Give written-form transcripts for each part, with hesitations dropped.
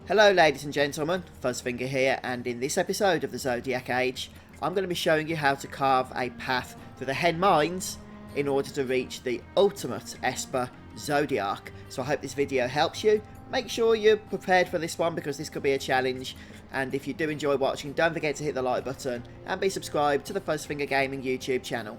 Hello ladies and gentlemen, Fuzzfinger here, and in this episode of the Zodiac Age, I'm going to be showing you how to carve a path through the Henne Mines in order to reach the ultimate Esper Zodiac. So I hope this video helps you. Make sure you're prepared for this one because this could be a challenge, and if you do enjoy watching, don't forget to hit the like button and be subscribed to the Fuzzfinger Gaming YouTube channel.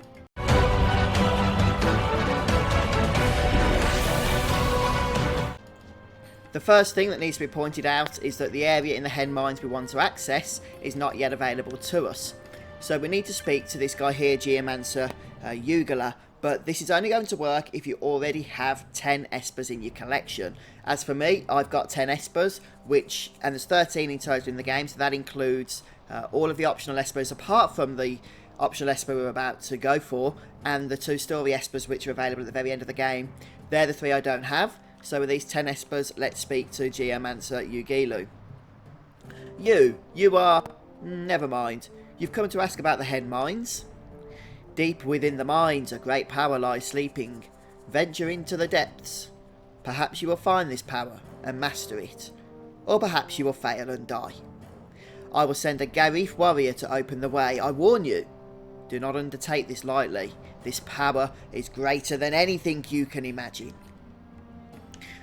The first thing that needs to be pointed out is that the area in the Henne Mines we want to access is not yet available to us. So we need to speak to this guy here, Geomancer Ugala, but this is only going to work if you already have 10 Espers in your collection. As for me, I've got 10 Espers, and there's 13 in total in the game, so that includes all of the optional Espers apart from the optional Esper we're about to go for, and the 2 story Espers which are available at the very end of the game. They're the 3 I don't have. So with these 10 Espers, let's speak to Geomancer Ugilu. You are... never mind. You've come to ask about the Henne Mines. Deep within the mines a great power lies sleeping. Venture into the depths. Perhaps you will find this power and master it. Or perhaps you will fail and die. I will send a Garif warrior to open the way. I warn you, do not undertake this lightly. This power is greater than anything you can imagine.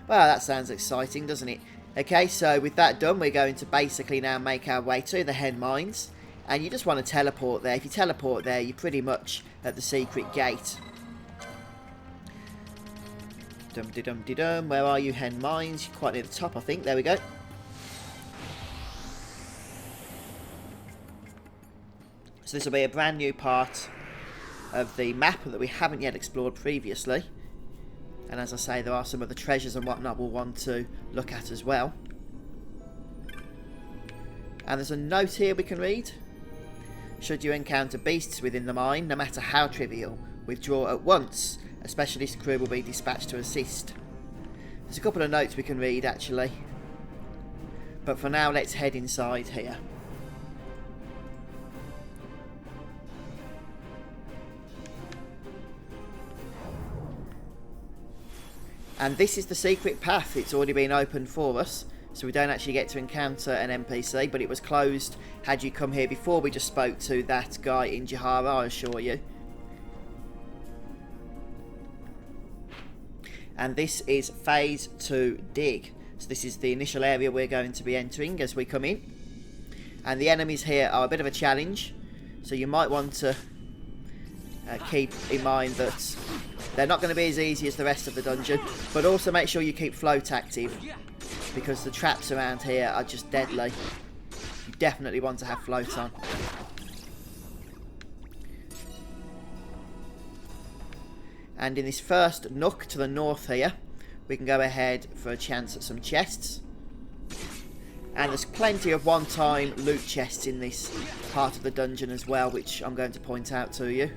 Well, that sounds exciting, doesn't it? Okay, so with that done, we're going to basically now make our way to the Henne Mines. And you just want to teleport there. If you teleport there, you're pretty much at the secret gate. Dum-de-dum-de-dum. Where are you, Henne Mines? You're quite near the top, I think. There we go. So this will be a brand new part of the map that we haven't yet explored previously. And as I say, there are some of the treasures and whatnot we'll want to look at as well. And there's a note here we can read. Should you encounter beasts within the mine, no matter how trivial, withdraw at once. A specialist crew will be dispatched to assist. There's a couple of notes we can read actually. But for now, let's head inside here. And this is the secret path. It's already been opened for us, so we don't actually get to encounter an NPC, but it was closed had you come here before we just spoke to that guy in Jahara, I assure you. And this is Phase 2 Dig. So this is the initial area we're going to be entering as we come in. And the enemies here are a bit of a challenge, so you might want to keep in mind that they're not going to be as easy as the rest of the dungeon, but also make sure you keep float active because the traps around here are just deadly. You definitely want to have float on. And in this first nook to the north here, we can go ahead for a chance at some chests. And there's plenty of one-time loot chests in this part of the dungeon as well, which I'm going to point out to you.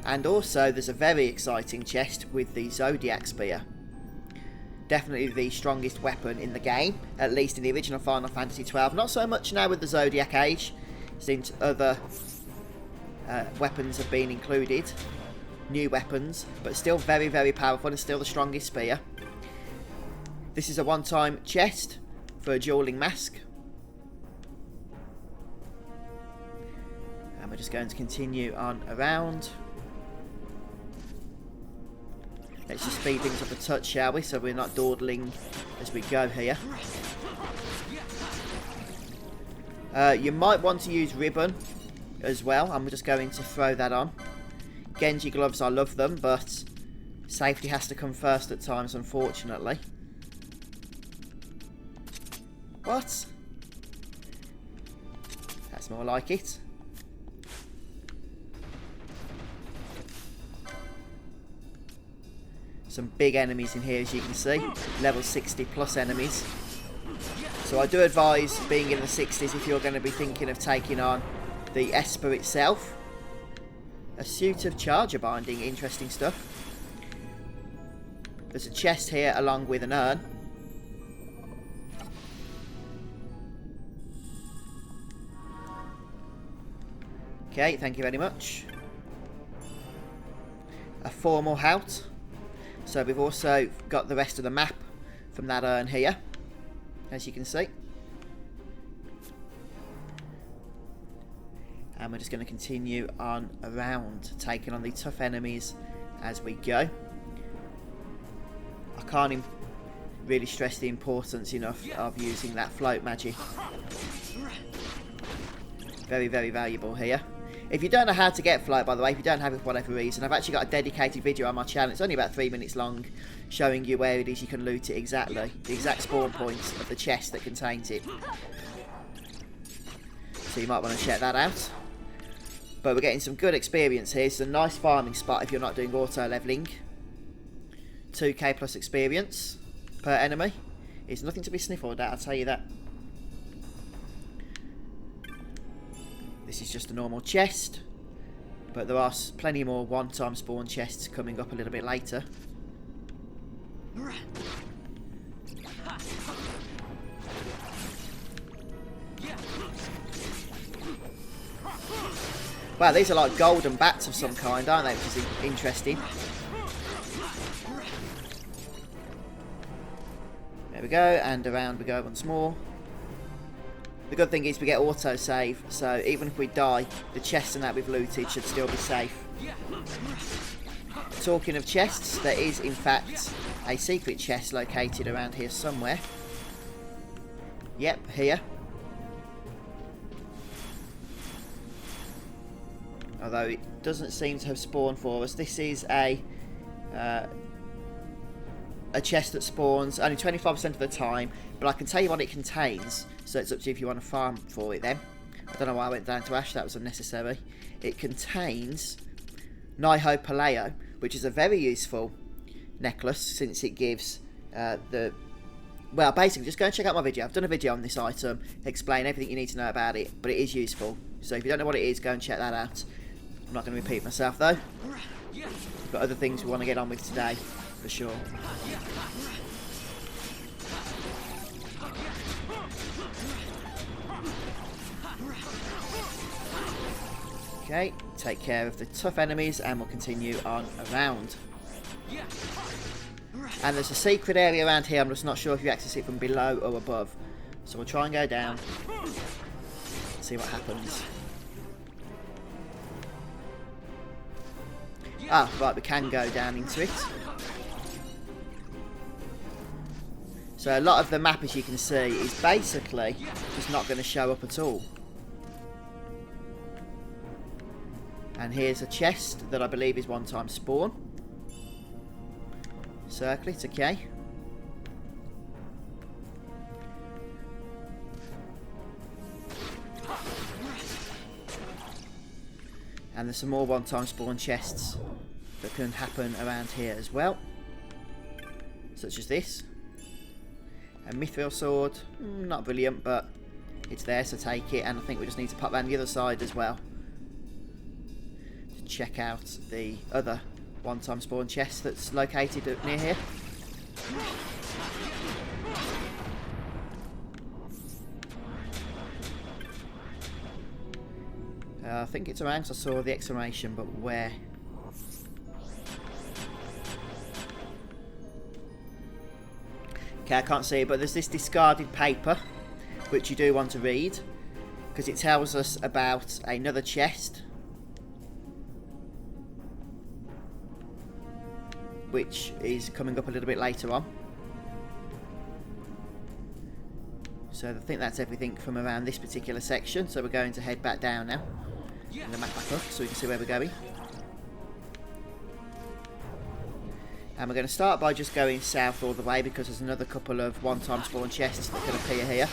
And also there's a very exciting chest with the Zodiac Spear. Definitely the strongest weapon in the game, at least in the original Final Fantasy XII. Not so much now with the Zodiac Age, since other weapons have been included. New weapons, but still very, very powerful and still the strongest spear. This is a one-time chest for a dueling mask. And we're just going to continue on around. Let's just speed things up a touch, shall we, so we're not dawdling as we go here. You might want to use ribbon as well. I'm just going to throw that on. Genji gloves, I love them, but safety has to come first at times, unfortunately. What? That's more like it. Some big enemies in here, as you can see. Level 60 plus enemies. So I do advise being in the 60s if you're going to be thinking of taking on the Esper itself. A suit of charger binding, interesting stuff. There's a chest here along with an urn. Okay, thank you very much. A formal hout. So we've also got the rest of the map from that urn here, as you can see. And we're just going to continue on around, taking on the tough enemies as we go. I can't really stress the importance enough of using that float magic. Very, very valuable here. If you don't know how to get float, by the way, if you don't have it for whatever reason, I've actually got a dedicated video on my channel. It's only about 3 minutes long, showing you where it is you can loot it exactly. The exact spawn points of the chest that contains it. So you might want to check that out. But we're getting some good experience here. It's a nice farming spot if you're not doing auto leveling. 2k plus experience per enemy. It's nothing to be sniffled at, I'll tell you that. This is just a normal chest, but there are plenty more one-time spawn chests coming up a little bit later. Wow, these are like golden bats of some kind, aren't they? Which is interesting. There we go, and around we go once more. The good thing is we get auto-save, so even if we die, the chests and that we've looted should still be safe. Talking of chests, there is in fact a secret chest located around here somewhere. Yep, here. Although it doesn't seem to have spawned for us. This is a chest that spawns only 25% of the time, but I can tell you what it contains, so it's up to you if you want to farm for it then. I don't know why I went down to Ash, that was unnecessary. It contains Naiho Paleo, which is a very useful necklace since it gives well, basically, just go and check out my video. I've done a video on this item, explain everything you need to know about it, but it is useful. So if you don't know what it is, go and check that out. I'm not going to repeat myself though. We've got other things we want to get on with today, for sure. Okay, take care of the tough enemies and we'll continue on around. And there's a secret area around here, I'm just not sure if you access it from below or above. So we'll try and go down, see what happens. Ah, right, we can go down into it. So a lot of the map, as you can see, is basically just not going to show up at all. And here's a chest that I believe is one-time spawn. Circle it, okay. And there's some more one-time spawn chests that can happen around here as well. Such as this. A mithril sword. Not brilliant, but it's there, so take it. And I think we just need to pop around the other side as well to check out the other one-time spawn chest that's located up near here. I think it's around, so I saw the exclamation, but where? Okay, I can't see it, but there's this discarded paper, which you do want to read, because it tells us about another chest, which is coming up a little bit later on. So I think that's everything from around this particular section, so we're going to head back down now. And the map back up so we can see where we're going. And we're going to start by just going south all the way because there's another couple of one-time spawn chests that can appear here.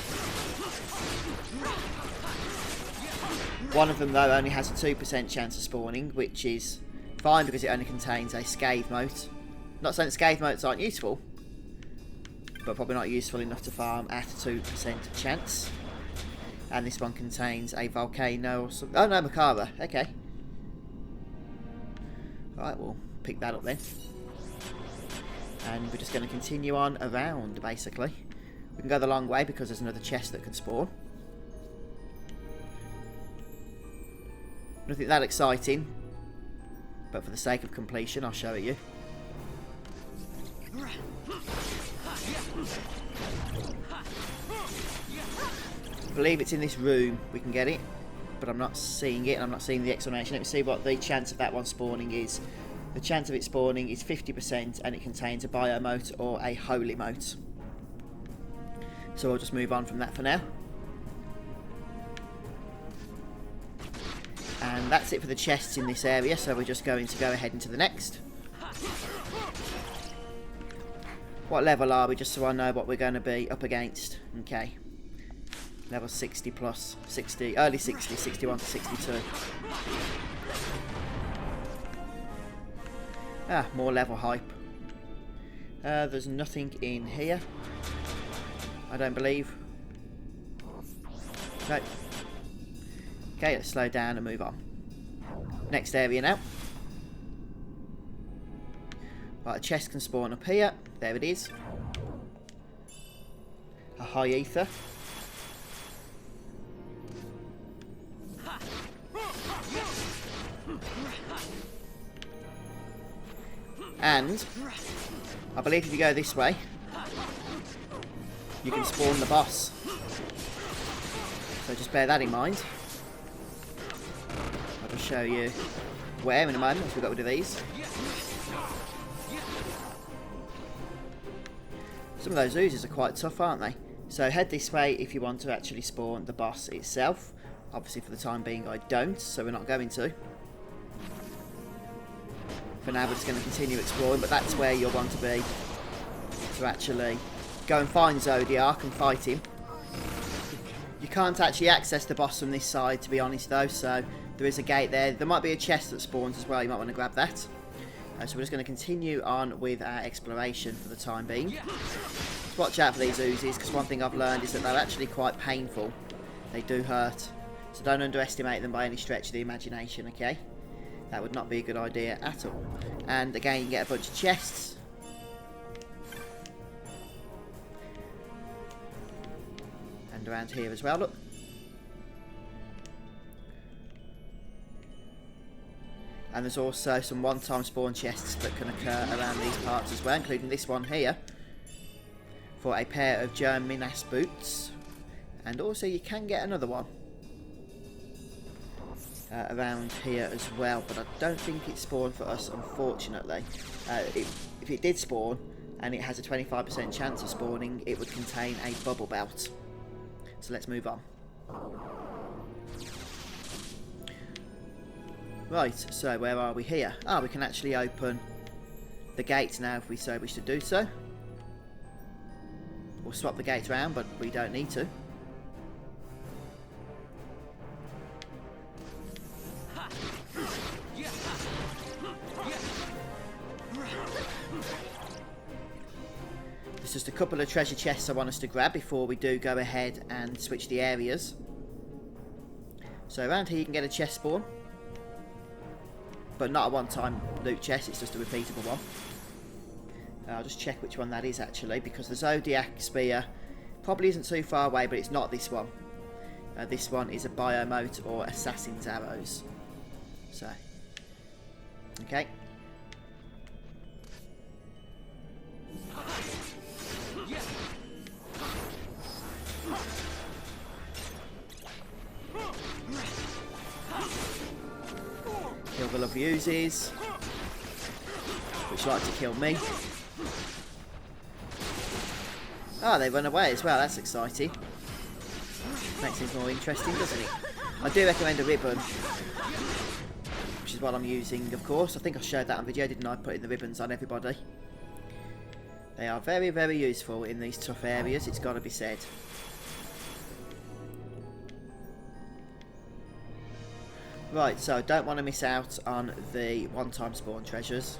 One of them though only has a 2% chance of spawning, which is fine because it only contains a scathe mote. Not saying that scathe motes aren't useful, but probably not useful enough to farm at a 2% chance. And this one contains a volcano or something. Oh no, Macabre. Okay. Right, we'll pick that up then. And we're just going to continue on around, basically. We can go the long way because there's another chest that can spawn. Nothing that exciting, but for the sake of completion, I'll show it you. believe it's in this room we can get it, but I'm not seeing it, and I'm not seeing the explanation. Let me see what the chance of that one spawning is. The chance of it spawning is 50%, and it contains a biomote or a holy mote. So we'll just move on from that for now. And that's it for the chests in this area, so we're just going to go ahead into the next. What level are we, just so I know what we're going to be up against? Okay. Level 60 plus 60, early 60, 61 to 62. Ah, more level hype. There's nothing in here, I don't believe. No. Okay, let's slow down and move on. Next area now. Right, a chest can spawn up here. There it is. A high ether. And I believe if you go this way, you can spawn the boss. So just bear that in mind. I'll just show you where in a moment once we've got rid of these. Some of those oozes are quite tough, aren't they? So head this way if you want to actually spawn the boss itself. Obviously for the time being I don't, so we're not going to. For now we're just going to continue exploring, but that's where you'll want to be to actually go and find Zodiark and fight him. You can't actually access the boss from this side, to be honest though, so there is a gate there. There might be a chest that spawns as well, you might want to grab that. So we're just going to continue on with our exploration for the time being. Just watch out for these oozes, because one thing I've learned is that they're actually quite painful. They do hurt, so don't underestimate them by any stretch of the imagination, okay? That would not be a good idea at all. And again, you can get a bunch of chests. And around here as well, look. And there's also some one-time spawn chests that can occur around these parts as well, including this one here. For a pair of Henne Mines boots. And also you can get another one. Around here as well, but I don't think it spawned for us, unfortunately. If it did spawn and it has a 25% chance of spawning, it would contain a bubble belt. So let's move on. Right, so where are we here? Ah, we can actually open the gates now if we so wish to do so. We'll swap the gates around, but we don't need to. There's just a couple of treasure chests I want us to grab before we do go ahead and switch the areas. So around here you can get a chest spawn, but not a one-time loot chest, it's just a repeatable one. I'll just check which one that is actually, because the Zodiac Spear probably isn't too far away, but it's not this one. This one is a biomote or assassin's arrows. So, okay. Kill the lovely oozes, which like to kill me. Ah, they run away as well, that's exciting. Makes things more interesting, doesn't it? I do recommend a ribbon, which is what I'm using, of course. I think I showed that on video, didn't I? Putting the ribbons on everybody. They are very, very useful in these tough areas, it's got to be said. Right, so don't want to miss out on the one-time spawn treasures.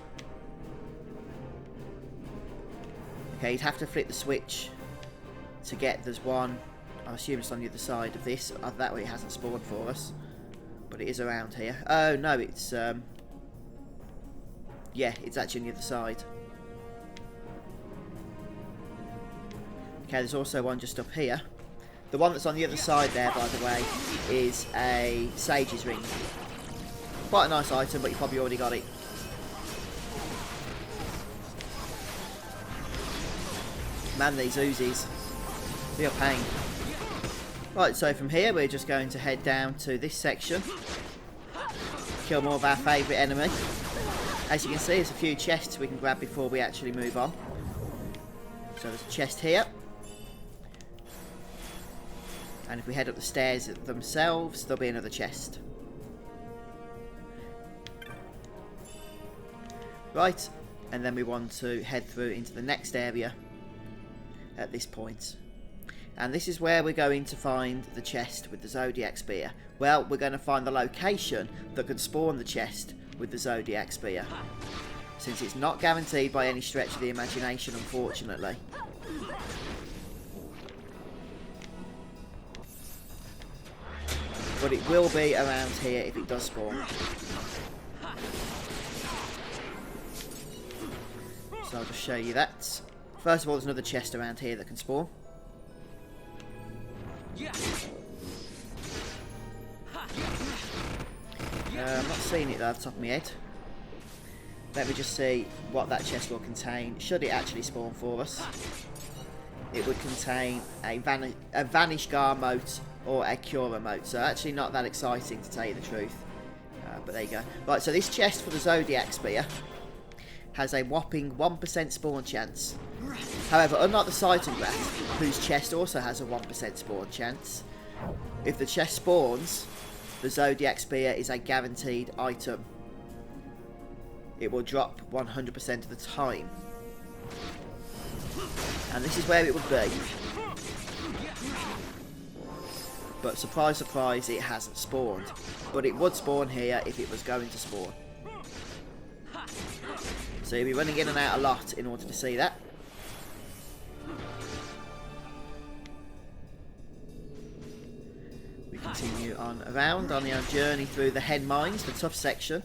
Okay, you'd have to flip the switch to get, there's one, I assume it's on the other side of this, that way it hasn't spawned for us, but it is around here. Oh no, it's, yeah, it's actually on the other side. Okay, there's also one just up here. The one that's on the other side there, by the way, is a Sage's Ring. Quite a nice item, but you probably already got it. Man, these oozes. Real pain. Right, so from here we're just going to head down to this section. Kill more of our favourite enemy. As you can see, there's a few chests we can grab before we actually move on. So there's a chest here. And if we head up the stairs themselves, there'll be another chest. Right, and then we want to head through into the next area at this point. And this is where we're going to find the chest with the Zodiac Spear. Well, we're going to find the location that can spawn the chest with the Zodiac Spear, since it's not guaranteed by any stretch of the imagination, unfortunately. But it will be around here if it does spawn. So I'll just show you that. First of all, there's another chest around here that can spawn. I'm not seeing it though off the top of my head. Let me just see what that chest will contain. Should it actually spawn for us? It would contain a Vanish Gar mote or a Cura mote. So actually not that exciting to tell you the truth. But there you go. Right, so this chest for the Zodiac Spear has a whopping 1% spawn chance. However, unlike the Cytograph, whose chest also has a 1% spawn chance, if the chest spawns, the Zodiac Spear is a guaranteed item. It will drop 100% of the time. And this is where it would be. But surprise, surprise, it hasn't spawned. But it would spawn here if it was going to spawn. So you'll be running in and out a lot in order to see that. We continue on around on our journey through the Henne Mines, the tough section.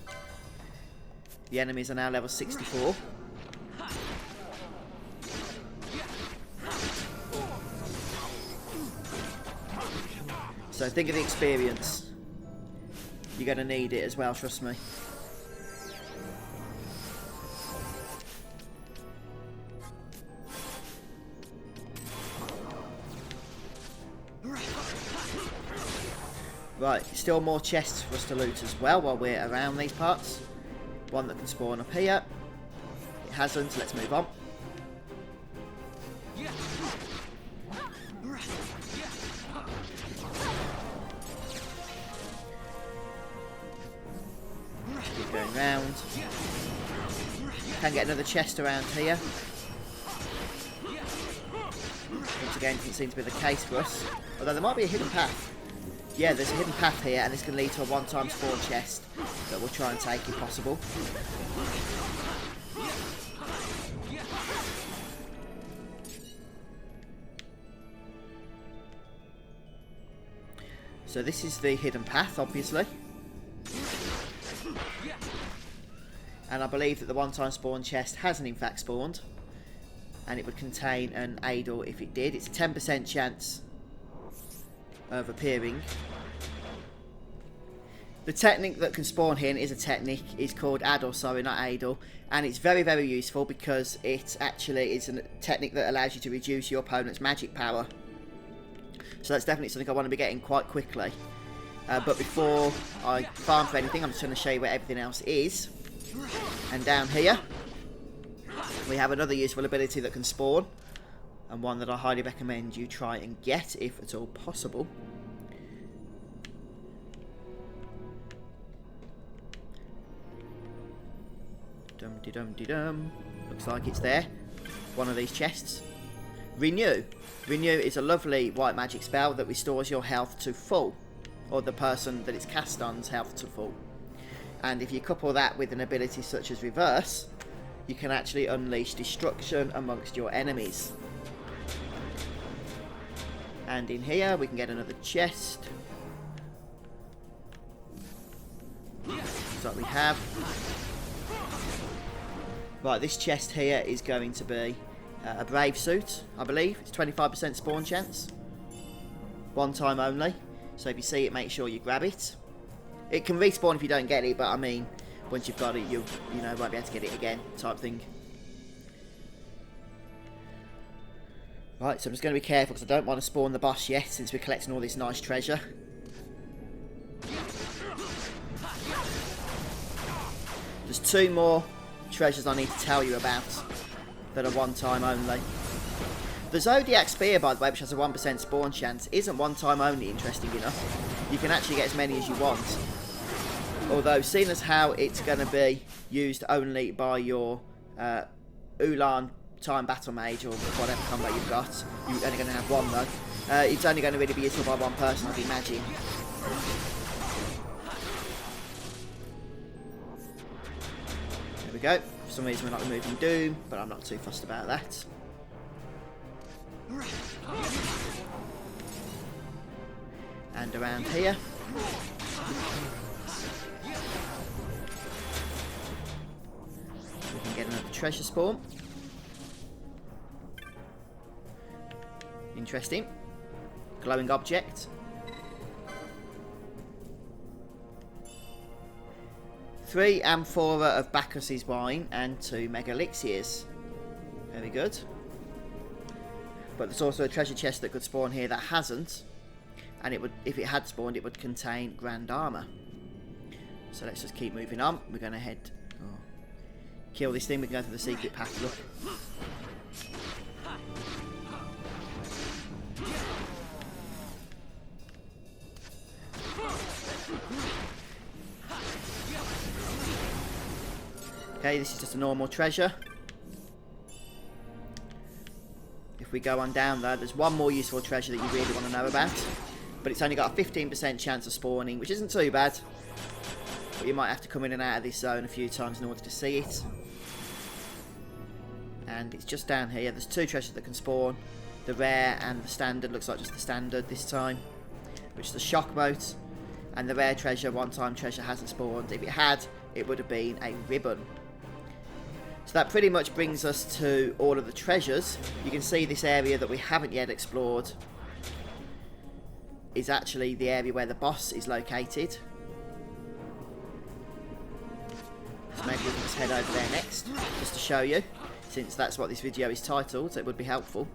The enemies are now level 64. So think of the experience. You're going to need it as well, trust me. Right, still more chests for us to loot as well while we're around these parts. One that can spawn up here. It hasn't, let's move on. Keep going round. Can get another chest around here. Once again, doesn't seem to be the case for us. Although there might be a hidden path. Yeah, there's a hidden path here, and this can lead to a one-time spawn chest that we'll try and take if possible. So this is the hidden path, obviously. And I believe that the one-time spawn chest hasn't in fact spawned. And it would contain an Idol if it did. It's a 10% chance of appearing. The technique that can spawn here is a technique. It's called Adol, sorry, not Idol, and it's very, very useful because it actually is a technique that allows you to reduce your opponent's magic power. So that's definitely something I want to be getting quite quickly. But before I farm for anything, I'm just going to show you where everything else is. And down here, we have another useful ability that can spawn, and one that I highly recommend you try and get if at all possible. Dum-de-dum-de-dum. Looks like it's there. One of these chests. Renew. Renew is a lovely white magic spell that restores your health to full, or the person that it's cast on's health to full. And if you couple that with an ability such as Reverse, you can actually unleash destruction amongst your enemies. And in here we can get another chest. So we have. Right, this chest here is going to be a Brave Suit, I believe. It's 25% spawn chance. One time only. So if you see it, make sure you grab it. It can respawn if you don't get it, but I mean, once you've got it, you know, won't be able to get it again, type thing. Right, so I'm just going to be careful because I don't want to spawn the boss yet since we're collecting all this nice treasure. There's 2 more treasures I need to tell you about that are one time only. The Zodiac Spear, by the way, which has a 1% spawn chance, isn't one time only, interesting enough. You can actually get as many as you want. Although, seeing as how it's going to be used only by your Ulan Time Battle Mage, or whatever combo you've got, you're only going to have one though. It's only going to really be useful by one person, I'd imagine. There we go. For some reason we're not removing Doom, but I'm not too fussed about that. And around here. We can get another treasure spawn. Interesting. Glowing object. 3 amphora of Bacchus's wine and 2 mega elixirs. Very good. But there's also a treasure chest that could spawn here that hasn't. And it would, if it had spawned, it would contain grand armor. So let's just keep moving on. We're going to head... Oh, kill this thing. We can go through the secret path. Look. Okay, this is just a normal treasure. If we go on down there, there's one more useful treasure that you really want to know about. But it's only got a 15% chance of spawning, which isn't too bad. But you might have to come in and out of this zone a few times in order to see it. And it's just down here. There's 2 treasures that can spawn. The rare and the standard. Looks like just the standard this time. Which is the shock mote. And the rare treasure, one-time treasure, hasn't spawned. If it had, it would have been a ribbon. So that pretty much brings us to all of the treasures. You can see this area that we haven't yet explored is actually the area where the boss is located. So maybe we can just head over there next, just to show you, since that's what this video is titled, so it would be helpful.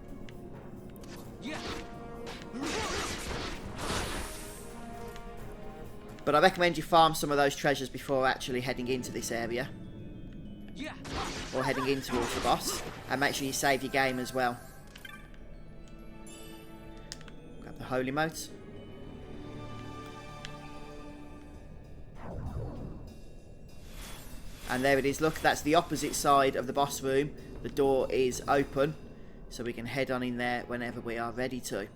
But I recommend you farm some of those treasures before actually heading into this area. Or heading in towards the boss. And make sure you save your game as well. Grab the holy mote. And there it is. Look, that's the opposite side of the boss room. The door is open. So we can head on in there whenever we are ready to.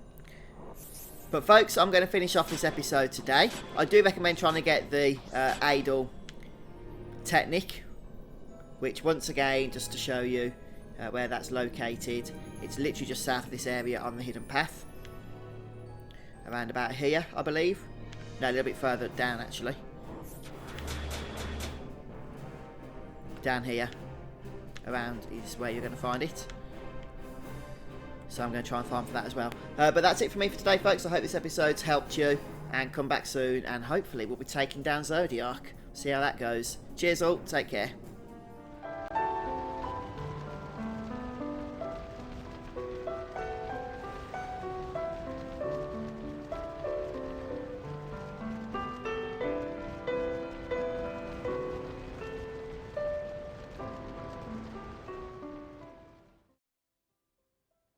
But folks, I'm going to finish off this episode today. I do recommend trying to get the Idol Technic. Which, once again, just to show you where that's located, it's literally just south of this area on the hidden path. Around about here, I believe. No, a little bit further down, actually. Down here. Around is where you're going to find it. So I'm going to try and farm for that as well. But that's it for me for today, folks. I hope this episode's helped you. And come back soon, and hopefully we'll be taking down Zodiark. See how that goes. Cheers all. Take care.